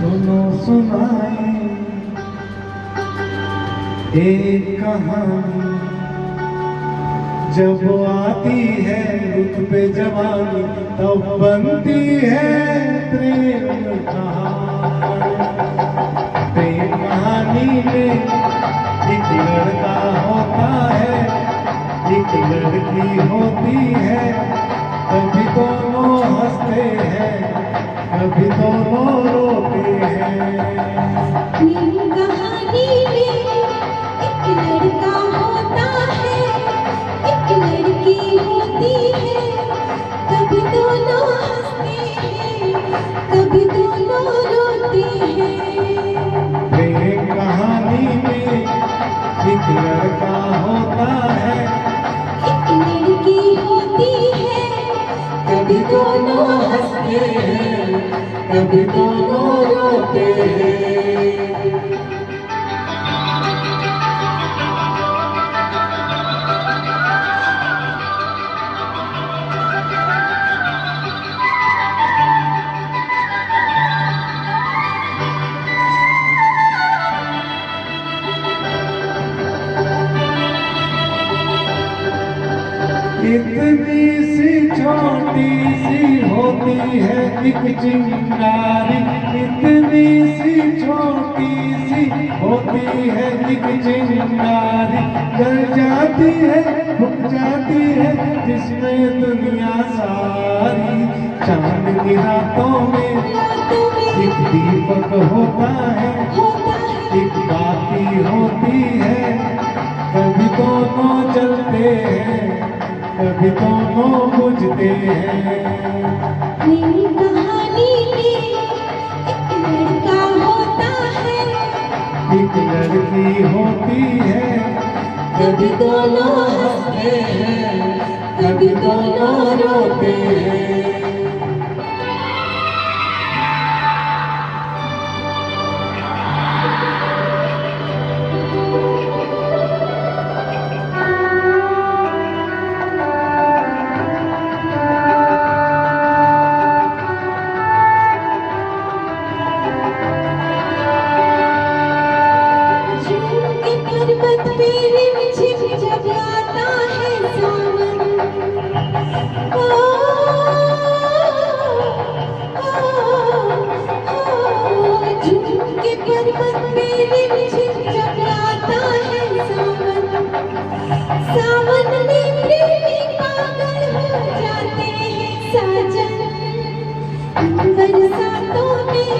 सुनो सुनाए एक कहानी, जब आती है रुत पे जवानी तब बनती है प्रेम कहानी। प्रेम कहानी में एक लड़का होता है, एक लड़की होती है, कभी दोनों हंसते हैं, कभी दोनों रोते हैं। प्रेम कहानी में एक लड़का होता है, एक लड़की होती है, कभी दोनों हंसते हैं, कभी दोनों रोते हैं। प्रेम कहानी में एक लड़का होता है, एक लड़की होती है, कभी दोनों हंसते हैं, कभी दोनों रोते हैं। इतनी सी छोटी सी होती है एक चिंगारी, इतनी सी छोटी सी होती है एक चिंगारी, जल जाती है फूक जाती है जिसमें दुनिया सारी। चांद की रातों में रातों में एक दीपक होता है, एक बाती होती है, कभी दोनों जलते हैं, कभी दोनों बुझते हैं। प्रेम कहानी में एक लड़का होता है, एक लड़की होती है, कभी दोनों हंसते हैं, कभी दोनों रोते हैं। पर्वत पे रिमझिम जब आता है सावन, ओ, झूम के पर्वत पे रिमझिम जब आता है सावन, सावन में प्रेमी पागल हो जाते हैं साजन। इन बरसातों में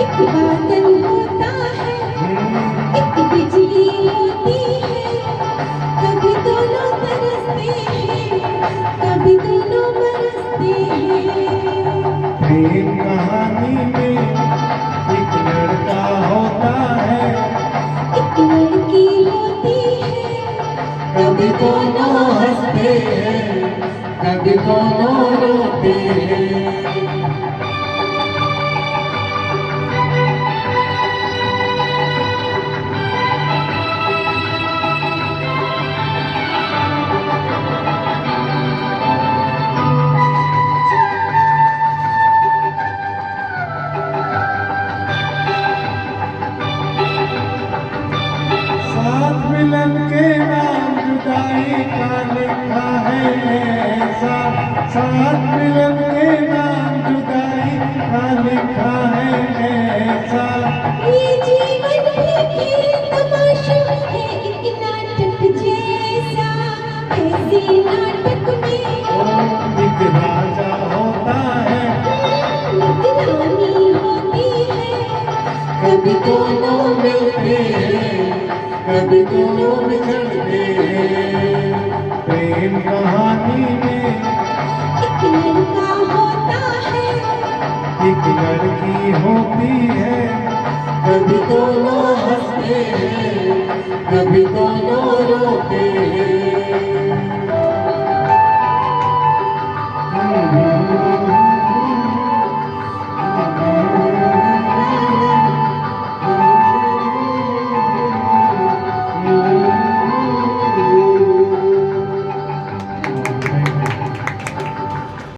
एक बादल होता है, एक बिजली होती है, कभी दोनों तरसते हैं, कभी दोनों बरसते हैं। प्रेम कहानी में एक लड़का होता है, एक लड़की होती है, कभी दोनों हंसते हैं, कभी दोनों रोते हैं। साथ मिलन के नाम जुदाई का लिखा है ऐसा, साथ मिलन के नाम जुदाई का लिखा है ऐसा। ये जीवन भी खेल तमाशा है एक नाटक जैसा, ऐसे नाटक में एक राजा होता है, एक रानी होती है, कभी दोनों मिलते हैं, कभी दोनों बिछड़ते हैं। प्रेम कहानी में एक लड़का होता है, एक लड़की होती है, कभी दोनों हंसते हैं, कभी दोनों